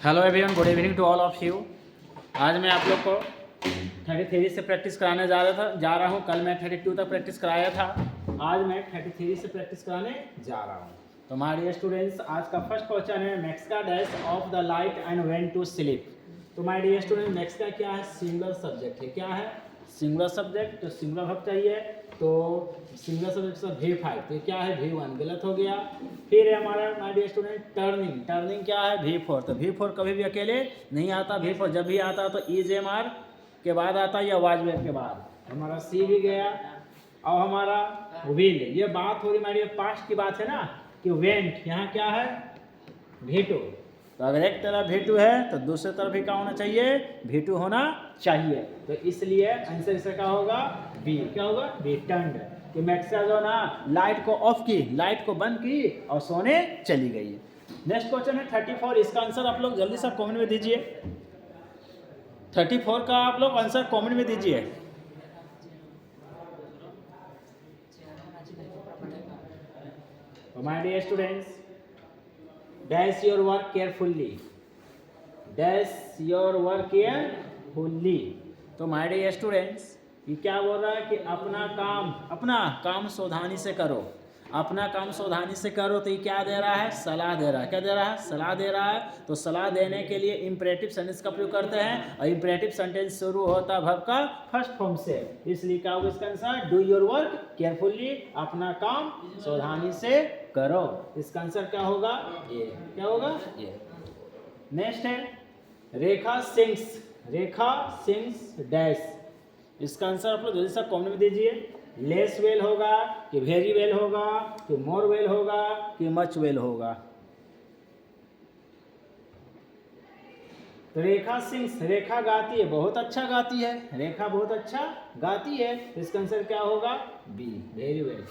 Hello everyone, good evening to all of you. आज मैं आप लोग को 33 से प्रैक्टिस कराने जा रहा हूँ। कल मैं 32 तक प्रैक्टिस कराया था। आज मैं 33 से प्रैक्टिस कराने जा रहा हूँ। तो माय डियर स्टूडेंट्स, आज का फर्स्ट क्वेश्चन है मैक्स का dash of the light and when to sleep. तो माय डियर स्टूडेंट, मैक्स का क्या है? सिंगुलर सब्जेक्ट है। क्या है? Singular subject. तो सिंगुलर वर्ब चाहिए, तो सिंगुलर सब्जेक्ट से V5, तो क्या है? V1, गलत हो गया। फिर है हमारा my dear student turning. Turning क्या है? V4। तो V4 कभी भी अकेले नहीं आता। V4 जब भी आता तो EJMR के बाद आता या वाजवेयर के बाद। हमारा C भी गया। और हमारा विल, ये बात हो रही माय डियर पास्ट की बात है ना, कि वेंट। यहाँ क्या है? V2। तो अगर एक तरफ V2 है तो दूसरे तरफ भी क्या होना चाहिए? V2 होना चाहिए। तो इसलिए आंसर इसका क्या होगा? बी। क्या होगा? B, turned. कि मैक्सा जो ना लाइट को ऑफ की, लाइट को बंद की और सोने चली गई। नेक्स्ट क्वेश्चन है 34। इसका आंसर आप लोग जल्दी से कमेंट में दीजिए। 34 का आप लोग आंसर कमेंट में दीजिए। My dear students, dash your work carefully. Dash your work carefully. तो माय डियर स्टूडेंट्स, ये क्या बोल रहा है कि अपना काम सावधानी से करो। अपना काम सावधानी से करो। तो ये क्या दे रहा है? सलाह दे रहा है। क्या दे रहा है? सलाह दे रहा है। तो सलाह देने के लिए इंपरेटिव सेंटेंस का प्रयोग करते हैं, और इंपरेटिव सेंटेंस शुरू होता है वर्ब का फर्स्ट फॉर्म से। इसलिए क्या होगा इसका answer? Do your work carefully. अपना काम सावधानी से करो। इसका आंसर क्या होगा? ये। क्या होगा? ये। नेक्स्ट है रेखा सिंग्स। रेखा सिंग्स डैश। इसका आंसर आप लोग जल्दी से कमेंट में दीजिए। लेस वेल होगा कि वेरी वेल होगा कि मोर वेल होगा कि मच वेल होगा? तो रेखा सिंग्स, रेखा गाती है, बहुत अच्छा गाती है। रेखा बहुत अच्छा गाती है। इसका आंसर क्या होगा? B, very well.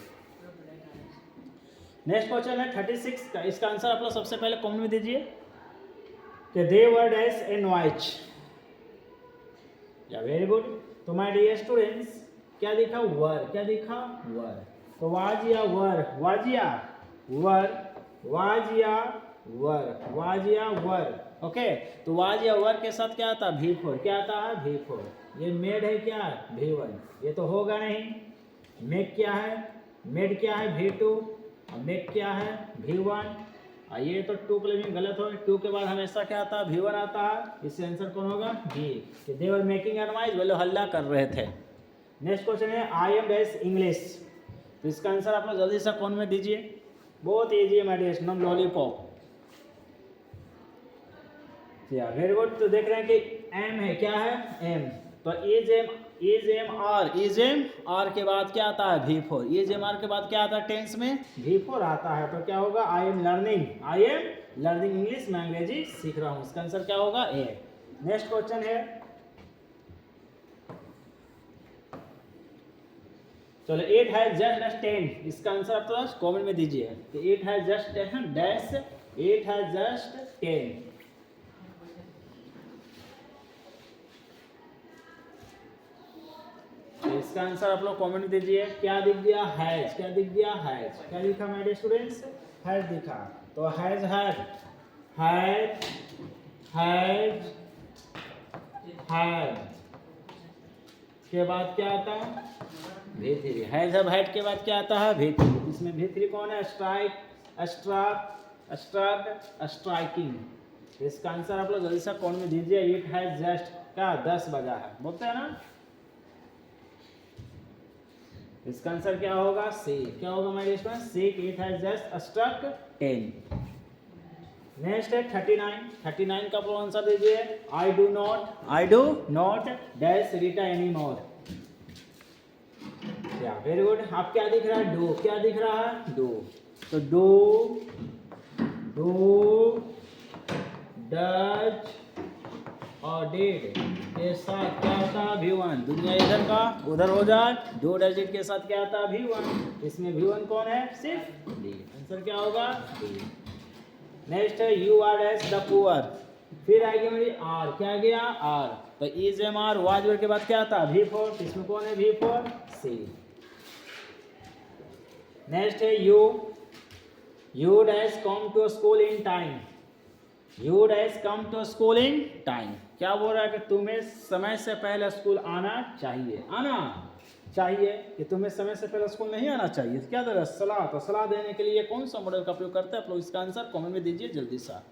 Next question है 36 का। इसका आंसर आप लोग सबसे पहले कमेंट में दीजिए कि दे वर डैश ए नॉइज। या वेरी गुड। तो माय डियर स्टूडेंट्स, क्या दिखा? वर। क्या दिखा? वर। तो वाजिया वर, वाजिया वर, वाजिया वर, वाजिया वर। ओके। तो वाजिया वर के साथ क्या आता? V4। क्या आता है? V4। ये मेड है क्या? V1। ये तो होगा नहीं। मेक क्या है? मेड क्या है? V2। और मेक क्या है? V1। ये तो 2 के लिए गलत हो। 2 के बाद हमेशा क्या आता है? V1 आता है। इससे आंसर कौन होगा? बी, कि दे वर मेकिंग अ नॉइज, वो लोग हल्ला कर रहे थे। नेक्स्ट क्वेश्चन है आई एम डैश इंग्लिश। तो इसका आंसर आप लोग जल्दी से कौन में दीजिए। बहुत ईजी है my dear, non lollipop. Very good. तो देख रहे हैं कि एम है। क्या है? एम। तो इज एम आर के बाद क्या आता है? V4। इज एम आर के बाद क्या आता है? टेंस में V4 आता है। तो क्या होगा? I am learning English. मैं अंग्रेजी सीख रहा हूँ। इसका आंसर क्या होगा? ए। नेक्स्ट क्वेश्चन है, चलो, 8 है जस्ट 10। इसका आंसर आप तो कमेंट में दीजिए कि 8 है जस्ट डैश 8 है जस्ट 10। इसका आंसर आप लोग कमेंट में दीजिए। क्या दिख गया? हैज। क्या दिख गया? हैज। क्या दिखा माय डियर स्टूडेंट्स? हैज दिखा। तो has has has has has के बाद क्या आता है? V3। हैज हैव हैड के बाद क्या आता है? V3। इसमें V3 कौन है? Strike, striking. इसका आंसर आप लोग जल्दी से कौन में दीजिए। इट हैज जस्ट क्या 10 बजा है, बोलते हैं ना। इसका आंसर क्या होगा? सी। क्या होगा my dear student? C, it has just struck 10। Next है 39। 39 का आंसर दीजिए। I do not dash Rita any more. Very good. आप क्या दिख रहा है? डू। क्या दिख रहा है? डू। तो डू डज और डिड के साथ क्या आता है? V1। दुनिया इधर का उधर हो जाए। डू डज डिड के साथ क्या आता है? V1। इसमें V1 कौन है? सिर्फ डी। आंसर क्या होगा? डी। नेक्स्ट है you R S the poor. फिर आएगी मेरी आर। क्या आ गया? आर। तो इज एम आर वाज के बाद क्या आता है? V4। इसमें कौन है? V4 C. नेक्स्ट है you dash come to school in time. You dash come to school in time. क्या बोल रहा है कि तुम्हें समय से पहले स्कूल आना चाहिए, आना चाहिए, कि तुम्हें समय से पहले स्कूल नहीं आना चाहिए। क्या दे रहा है? सलाह। तो सलाह देने के लिए कौन सा मॉडल का प्रयोग करते हैं आप लोग? इसका आंसर कमेंट में दीजिए जल्दी सा।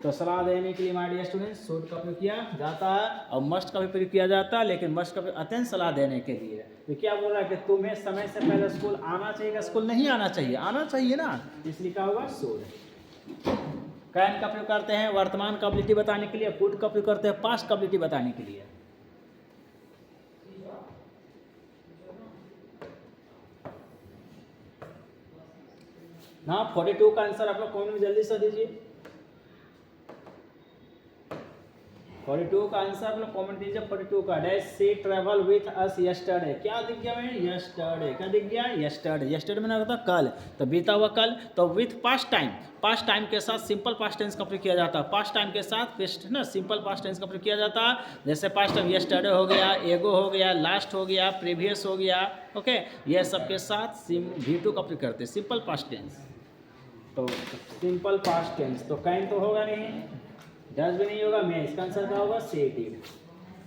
तो सलाह देने के लिए माय डियर स्टूडेंट्स शुड का प्रयोग किया जाता है और मस्ट का भी प्रयोग किया जाता है, लेकिन मस्ट का प्रयोग अत्यंत सलाह देने के लिए। तो क्या बोल रहा है कि तुम्हें समय से पहले स्कूल आना चाहिए, स्कूल नहीं आना चाहिए, आना चाहिए ना, इसलिए क्या होगा? शुड। कैन का प्रयोग करते हैं वर्तमान का एबिलिटी बताने के लिए, कुड का प्रयोग करते हैं पास्ट का एबिलिटी बताने के लिए। ना 42 का आंसर आप लोग कमेंट में जल्दी से दीजिए। 42 का आंसर आप लोग कमेंट दीजिए। 42 का dash she travel with us yesterday. क्या दिख गया मैं? यस्टरडे। क्या दिख गया? यस्टरडे। यस्टरडे मैंने होता कल, तो बीता हुआ कल। तो with past time, past time के साथ सिंपल पास्ट टेंस का प्रयोग किया जाता है। पास्ट टाइम के साथ पेस्ट ना सिंपल पास्ट टेंस का प्रयोग किया जाता है। जैसे पास्ट टाइम यस्टरडे हो गया, एगो हो गया, लास्ट हो गया, प्रीवियस हो गया। ओके, यह सब के साथ V2 का प्रयोग करते हैं, सिंपल पास्ट टेंस। तो सिंपल पास्ट टेंस तो कैन तो होगा नहीं, डज भी नहीं होगा, मैं। इसका आंसर क्या होगा? से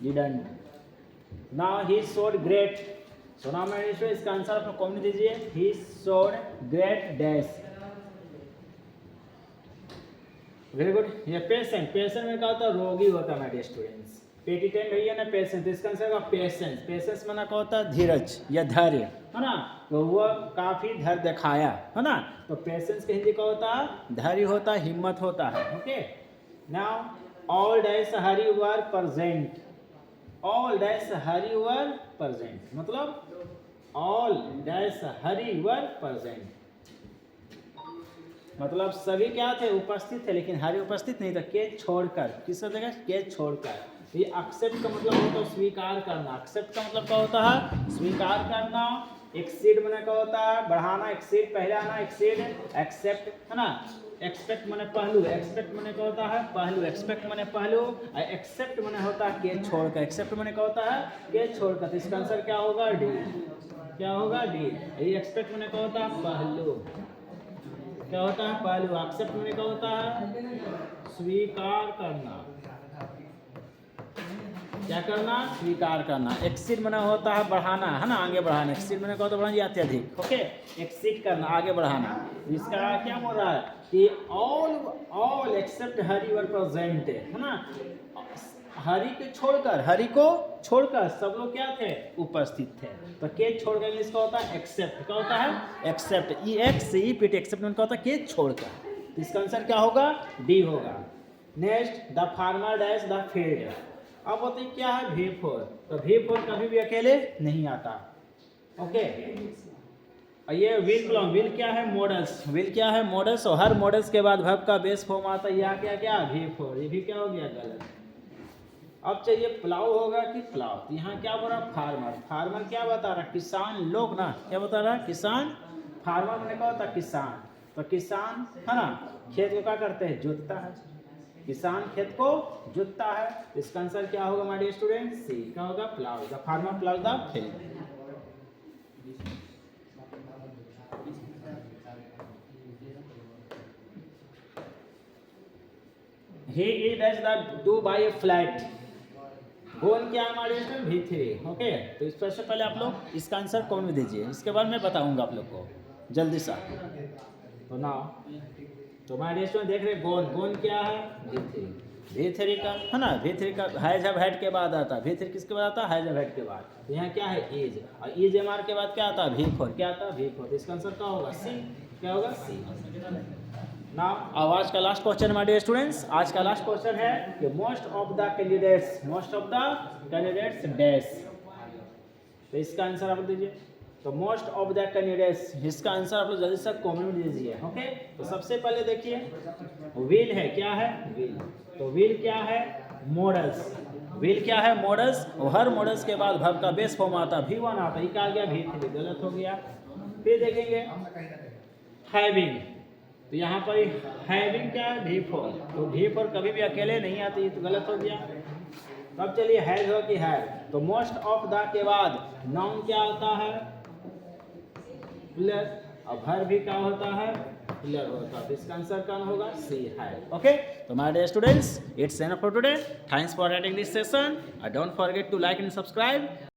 didn't. Now he showed great. So now मैं इसका आंसर आप लोग कमेंट दीजिए। He showed great dash. Very good. ये पेशेंट, पेशेंट में क्या होता है? रोगी होता है मेरे स्टूडेंट्स। पेटिटेंट है ना पेशेंट, तो इसका आंसर होगा पेशेंस। पेशेंस माना क्या होता है? धीरज या धैर्य, है ना। तो वो काफी धैर्य दिखाया, है ना। तो पेशेंस के हिंदी क्या होता है? धैर्य होता है, हिम्मत होता है। Okay, now all days hurry were present। all days hurry were present मतलब all days hurry were present मतलब सभी क्या थे? उपस्थित थे, लेकिन हरी उपस्थित नहीं था। के छोड़कर, किसका जगह? के छोड़कर। ये एक्सेप्ट का मतलब होता है स्वीकार करना। एक्सेप्ट का मतलब क्या होता है? स्वीकार करना। एक्सीड मैंने क्या होता है? बढ़ाना। एक्सीड पहले आना, एक्सीड। एक्सेप्ट, है ना। एक्सपेक्ट मैंने पहलू, एक्सपेक्ट मैंने क्या होता है? पहलू। एक्सपेक्ट मैंने पहलू, एक्सेप्ट मैंने होता है के छोड़कर। एक्सेप्ट मैंने क्या होता है? के छोड़कर। तो इसका आंसर क्या होगा? डी। क्या होगा? डी। ये एक्सपेक्ट मैंने क्या होता है? पहलू। क्या होता है? पहलू। एक्सेप्ट मैंने क्या होता है? स्वीकार करना। क्या करना? स्वीकार करना। एक्सीड मैंने होता है बढ़ाना, है ना, आगे बढ़ाना। एक्सीड मैंने कहा तो बढ़ाना अत्यधिक। ओके, एक्सीड करना, आगे बढ़ाना। इसका क्या बोल रहा है कि all except Hari were present, है ना। हरी को छोड़कर, हरी को छोड़कर सब लोग क्या थे? उपस्थित थे। तो के छोड़कर इंग्लिश का होता है एक्सेप्ट। क्या होता है? एक्सेप्ट। EXCEPT एक्सेप्ट में क्या होता है? के छोड़कर। तो इसका आंसर क्या होगा? डी होगा। Next, the farmer dash the field. अब बताइए क्या है? V4। तो V4 कभी भी अकेले नहीं आता। ओके, और ये विल बिलोंग, विल क्या है? मॉडल्स। विल क्या है? मॉडल्स। और हर मॉडल्स के बाद वर्ब का बेस फॉर्म आता है। यह क्या क्या? V4। ये भी क्या हो गया? गलत। अब चाहिए प्लाउ होगा कि प्लाउ। तो यहाँ क्या बोल रहा? फार्मर। फार्मर क्या बता रहा? किसान लोग ना। क्या बता रहा? किसान। फार्मर मैंने कहा था किसान। तो किसान, है ना, खेत को क्या करते हैं? जोतता है। किसान खेत को जोतता है। इसका आंसर क्या होगा माय डियर स्टूडेंट? सी। क्या होगा? Plough. The farmer plough the field. He does that do by a flat। गोल क्या है हमारे इसमें? V3। ओके, तो इस पर से पहले आप लोग इसका आंसर कौन में दीजिए, इसके बाद मैं बताऊंगा आप लोग को जल्दी सा। तो ना, तो हमारे इसमें देख रहे गोन। गोन क्या है? V3। V3 का, है ना, V3 का हैज हैव हैड के बाद आता है। V3 किसके बाद आता है? हैज हैव हैड के बाद। तो यहाँ क्या है? इज। और इज MR के बाद क्या आता है? V4। क्या आता है? V4। तो इसका आंसर क्या होगा? सी। क्या होगा? सी। ना, अब आज का last question my dear students. आज का लास्ट क्वेश्चन है कि most of the candidates, most of the candidates dash. तो इसका आंसर आप दीजिए। तो मोस्ट ऑफ द कैंडिडेट्स, इसका आंसर आप लोग जल्दी से कमेंट में दीजिए। ओके, तो सबसे पहले देखिए विल है। क्या है? विल। तो विल क्या है? मॉडल्स। विल क्या है? मॉडल्स। और हर मॉडल्स के बाद वर्ब का बेस फॉर्म आता है। V1 आता है। ये क्या गया? V3। गलत हो गया। फिर देखेंगे हैविंग। तो यहाँ पर हैविंग क्या है? V4। तो V4 कभी भी अकेले नहीं आती, ये तो गलत हो गया। तो अब चलिए हैज हो कि हैव। तो मोस्ट ऑफ द के बाद नाउन क्या होता है? प्लस। अब वर्ब भी क्या होता है? क्लियर होगा। तो इसका आंसर कौन होगा? सी है। ओके, तो my dear students, it's enough for today. Thanks for attending this session. Don't forget to like and subscribe.